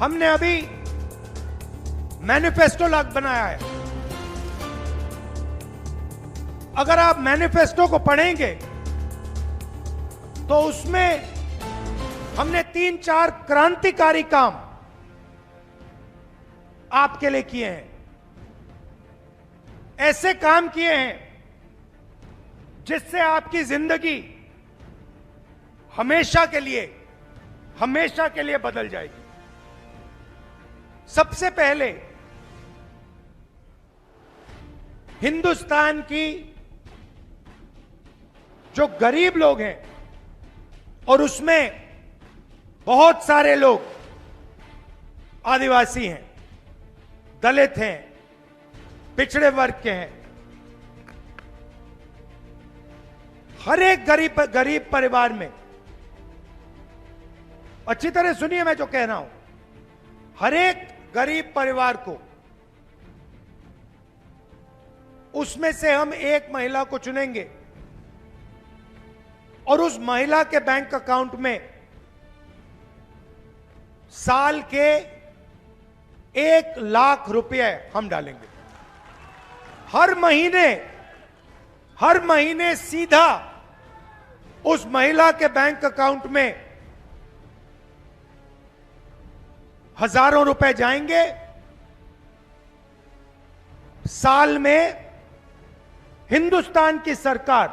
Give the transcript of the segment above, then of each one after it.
हमने अभी मैनिफेस्टो बनाया है। अगर आप मैनिफेस्टो को पढ़ेंगे तो उसमें हमने 3-4 क्रांतिकारी काम आपके लिए किए हैं। ऐसे काम किए हैं जिससे आपकी जिंदगी हमेशा के लिए बदल जाएगी। सबसे पहले हिंदुस्तान की जो गरीब लोग हैं, और उसमें बहुत सारे लोग आदिवासी हैं, दलित हैं, पिछड़े वर्ग के हैं, हर एक गरीब परिवार में, अच्छी तरह सुनिए मैं जो कह रहा हूं, हर एक गरीब परिवार को उसमें से हम एक महिला को चुनेंगे और उस महिला के बैंक अकाउंट में साल के 1 लाख रुपए हम डालेंगे। हर महीने सीधा उस महिला के बैंक अकाउंट में हजारों रुपए जाएंगे। साल में हिंदुस्तान की सरकार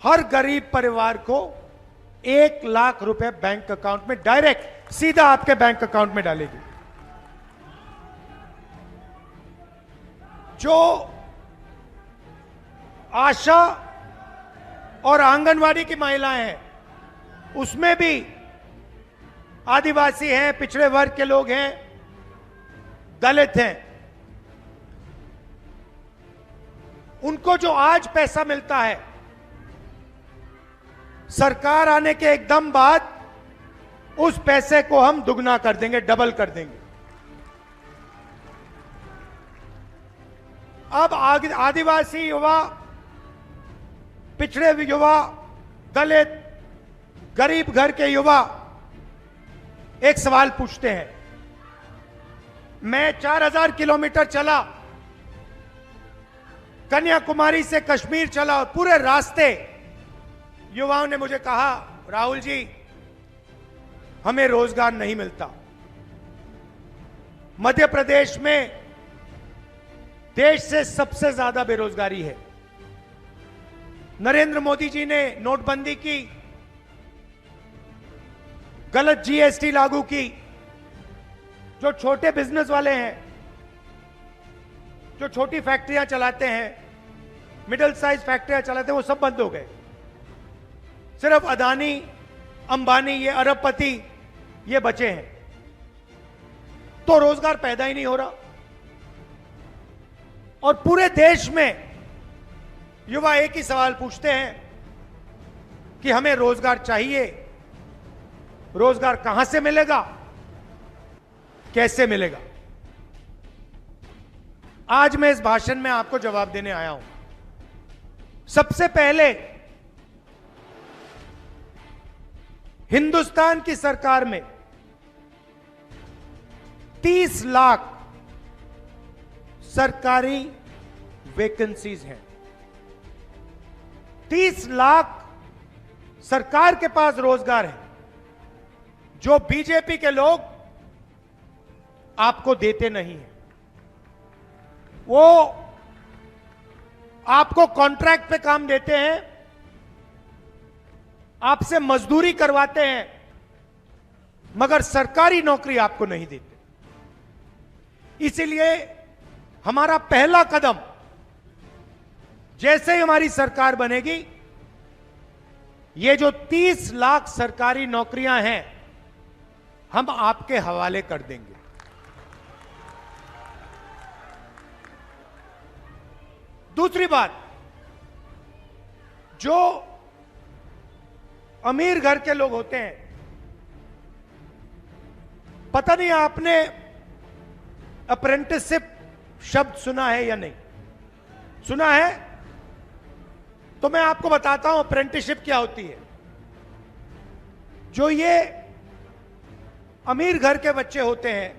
हर गरीब परिवार को 1 लाख रुपए बैंक अकाउंट में डायरेक्ट सीधा आपके बैंक अकाउंट में डालेगी। जो आशा और आंगनवाड़ी की महिलाएं हैं, उसमें भी आदिवासी हैं, पिछड़े वर्ग के लोग हैं, दलित हैं। उनको जो आज पैसा मिलता है, सरकार आने के एकदम बाद उस पैसे को हम दुगना कर देंगे, डबल कर देंगे। अब आदिवासी युवा, पिछड़े युवा, दलित, गरीब घर के युवा एक सवाल पूछते हैं। मैं 4000 किलोमीटर चला, कन्याकुमारी से कश्मीर चला, और पूरे रास्ते युवाओं ने मुझे कहा, राहुल जी हमें रोजगार नहीं मिलता। मध्य प्रदेश में देश से सबसे ज्यादा बेरोजगारी है। नरेंद्र मोदी जी ने नोटबंदी की, गलत जीएसटी लागू की, जो छोटे बिजनेस वाले हैं, जो छोटी फैक्ट्रियां चलाते हैं, मिडिल साइज फैक्ट्रियां चलाते हैं, वो सब बंद हो गए। सिर्फ अदानी, अंबानी, ये अरबपति ये बचे हैं। तो रोजगार पैदा ही नहीं हो रहा। और पूरे देश में युवा एक ही सवाल पूछते हैं कि हमें रोजगार चाहिए, रोजगार कहां से मिलेगा, कैसे मिलेगा। आज मैं इस भाषण में आपको जवाब देने आया हूं। सबसे पहले हिंदुस्तान की सरकार में 30 लाख सरकारी वैकेंसीज हैं। 30 लाख सरकार के पास रोजगार है, जो बीजेपी के लोग आपको देते नहीं हैं। वो आपको कॉन्ट्रैक्ट पे काम देते हैं, आपसे मजदूरी करवाते हैं, मगर सरकारी नौकरी आपको नहीं देते। इसीलिए हमारा पहला कदम, जैसे ही हमारी सरकार बनेगी, ये जो 30 लाख सरकारी नौकरियां हैं, हम आपके हवाले कर देंगे। दूसरी बात, जो अमीर घर के लोग होते हैं, पता नहीं आपने अप्रेंटिसशिप शब्द सुना है या नहीं सुना है, तो मैं आपको बताता हूं अप्रेंटिसशिप क्या होती है। जो ये अमीर घर के बच्चे होते हैं,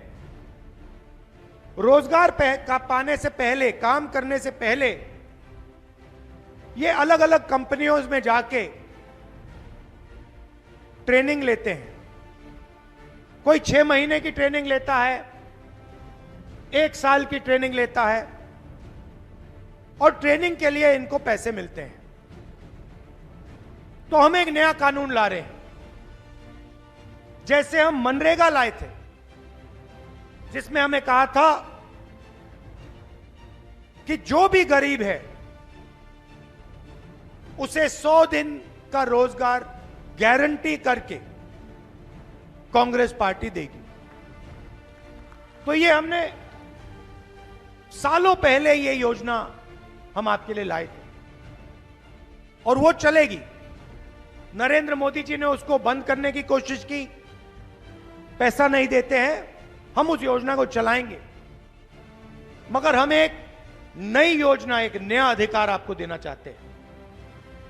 रोजगार का पाने से पहले, काम करने से पहले ये अलग अलग कंपनियों में जाके ट्रेनिंग लेते हैं। कोई 6 महीने की ट्रेनिंग लेता है, 1 साल की ट्रेनिंग लेता है, और ट्रेनिंग के लिए इनको पैसे मिलते हैं। तो हम एक नया कानून ला रहे हैं। जैसे हम मनरेगा लाए थे, जिसमें हमें कहा था कि जो भी गरीब है उसे 100 दिन का रोजगार गारंटी करके कांग्रेस पार्टी देगी। तो ये हमने सालों पहले ये योजना हम आपके लिए लाए थे, और वो चलेगी। नरेंद्र मोदी जी ने उसको बंद करने की कोशिश की, पैसा नहीं देते हैं। हम उस योजना को चलाएंगे, मगर हम एक नई योजना, एक नया अधिकार आपको देना चाहते हैं।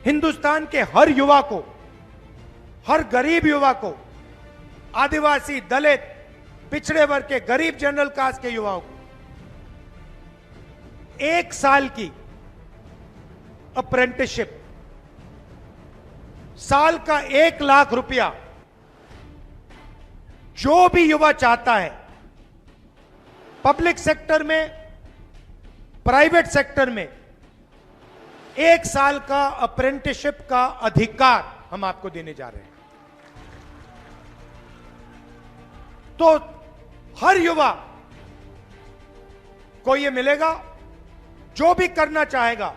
हिंदुस्तान के हर युवा को, हर गरीब युवा को, आदिवासी, दलित, पिछड़े वर्ग के, गरीब जनरल कास्ट के युवाओं को 1 साल की अप्रेंटिसशिप, साल का 1 लाख रुपया जो भी युवा चाहता है, पब्लिक सेक्टर में, प्राइवेट सेक्टर में, 1 साल का अप्रेंटिसशिप का अधिकार हम आपको देने जा रहे हैं। तो हर युवा को यह मिलेगा। जो भी करना चाहेगा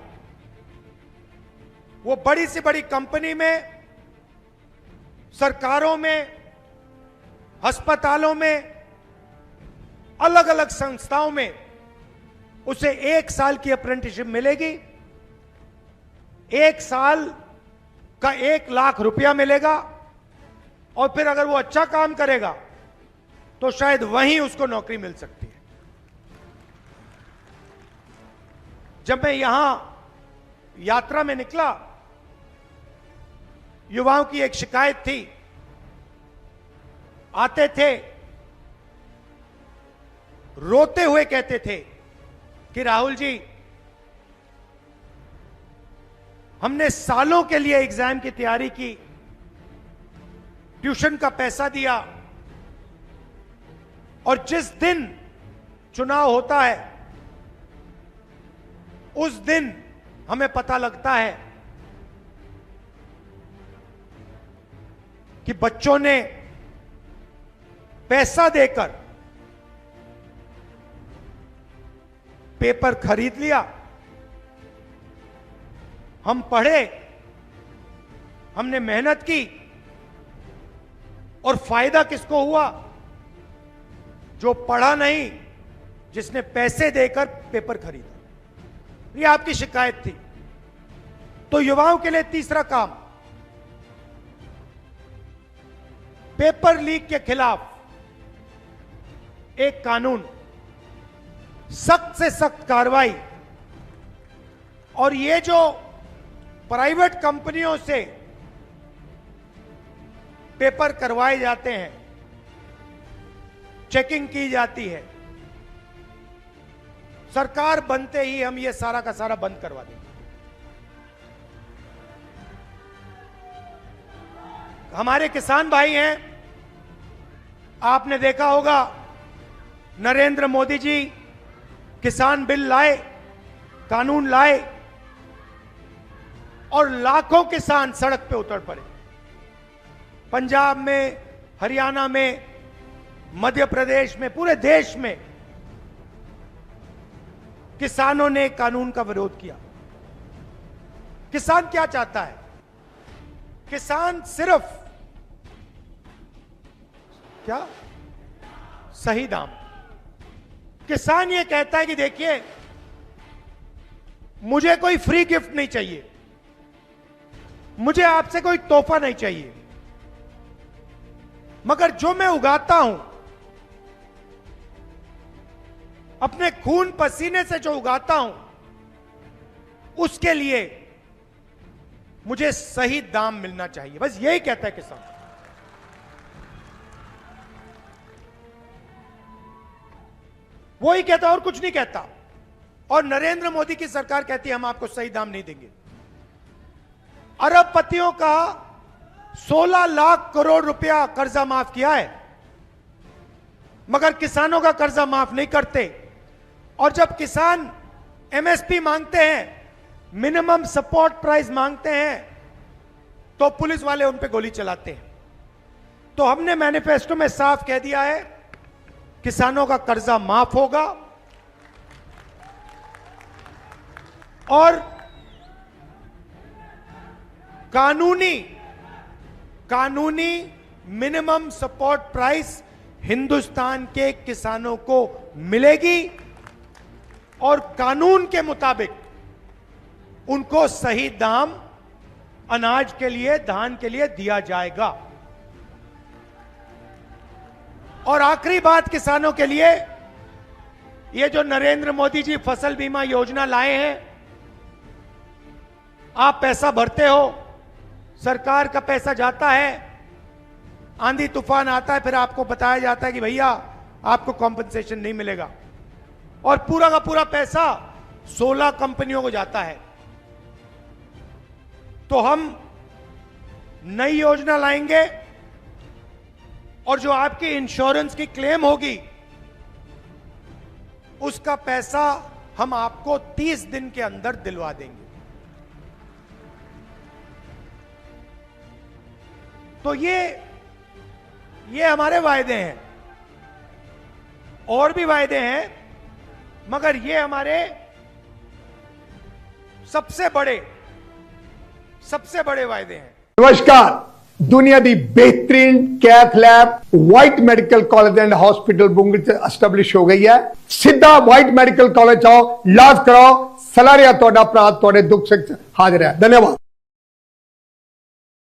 वो बड़ी से बड़ी कंपनी में, सरकारों में, अस्पतालों में, अलग अलग संस्थाओं में उसे 1 साल की अप्रेंटिसशिप मिलेगी। 1 साल का 1 लाख रुपया मिलेगा, और फिर अगर वो अच्छा काम करेगा तो शायद वहीं उसको नौकरी मिल सकती है। जब मैं यहां यात्रा में निकला, युवाओं की एक शिकायत थी। आते थे, रोते हुए कहते थे कि राहुल जी, हमने सालों के लिए एग्जाम की तैयारी की, ट्यूशन का पैसा दिया, और जिस दिन चुनाव होता है उस दिन हमें पता लगता है कि बच्चों ने पैसा देकर पेपर खरीद लिया। हम पढ़े, हमने मेहनत की, और फायदा किसको हुआ? जो पढ़ा नहीं, जिसने पैसे देकर पेपर खरीदा। ये आपकी शिकायत थी। तो युवाओं के लिए तीसरा काम, पेपर लीक के खिलाफ एक कानून, सख्त से सख्त कार्रवाई। और ये जो प्राइवेट कंपनियों से पेपर करवाए जाते हैं, चेकिंग की जाती है, सरकार बनते ही हम ये सारा का सारा बंद करवा देंगे। हमारे किसान भाई हैं, आपने देखा होगा नरेंद्र मोदी जी किसान बिल लाए, कानून लाए, और लाखों किसान सड़क पे उतर पड़े। पंजाब में, हरियाणा में, मध्य प्रदेश में, पूरे देश में किसानों ने कानून का विरोध किया। किसान क्या चाहता है? किसान सिर्फ क्या? सही दाम। किसान ये कहता है कि देखिए, मुझे कोई फ्री गिफ्ट नहीं चाहिए, मुझे आपसे कोई तोहफा नहीं चाहिए, मगर जो मैं उगाता हूं, अपने खून पसीने से जो उगाता हूं, उसके लिए मुझे सही दाम मिलना चाहिए। बस यही कहता है किसान। वो ही कहता और कुछ नहीं कहता। और नरेंद्र मोदी की सरकार कहती है हम आपको सही दाम नहीं देंगे। अरबपतियों का 16 लाख करोड़ रुपया कर्जा माफ किया है, मगर किसानों का कर्जा माफ नहीं करते। और जब किसान एमएसपी मांगते हैं, मिनिमम सपोर्ट प्राइस मांगते हैं, तो पुलिस वाले उन पे गोली चलाते हैं। तो हमने मैनिफेस्टो में साफ कह दिया है किसानों का कर्जा माफ होगा और कानूनी मिनिमम सपोर्ट प्राइस हिंदुस्तान के किसानों को मिलेगी और कानून के मुताबिक उनको सही दाम अनाज के लिए, धान के लिए दिया जाएगा। और आखिरी बात किसानों के लिए, ये जो नरेंद्र मोदी जी फसल बीमा योजना लाए हैं, आप पैसा भरते हो, सरकार का पैसा जाता है, आंधी तूफान आता है, फिर आपको बताया जाता है कि भैया आपको कॉम्पनसेशन नहीं मिलेगा, और पूरा का पूरा पैसा 16 कंपनियों को जाता है। तो हम नई योजना लाएंगे और जो आपकी इंश्योरेंस की क्लेम होगी उसका पैसा हम आपको 30 दिन के अंदर दिलवा देंगे। तो ये हमारे वायदे हैं, और भी वायदे हैं, मगर ये हमारे सबसे बड़े वायदे हैं। नमस्कार, दुनिया दी बेहतरीन cath lab white medical college and hospital बुंगल से एस्टैब्लिश हो गई है। सीधा वाइट मेडिकल कॉलेज आओ, इलाज कराओ, सलाह रिया तोड़ा प्रात तोड़े दुख से हाजिर है। धन्यवाद।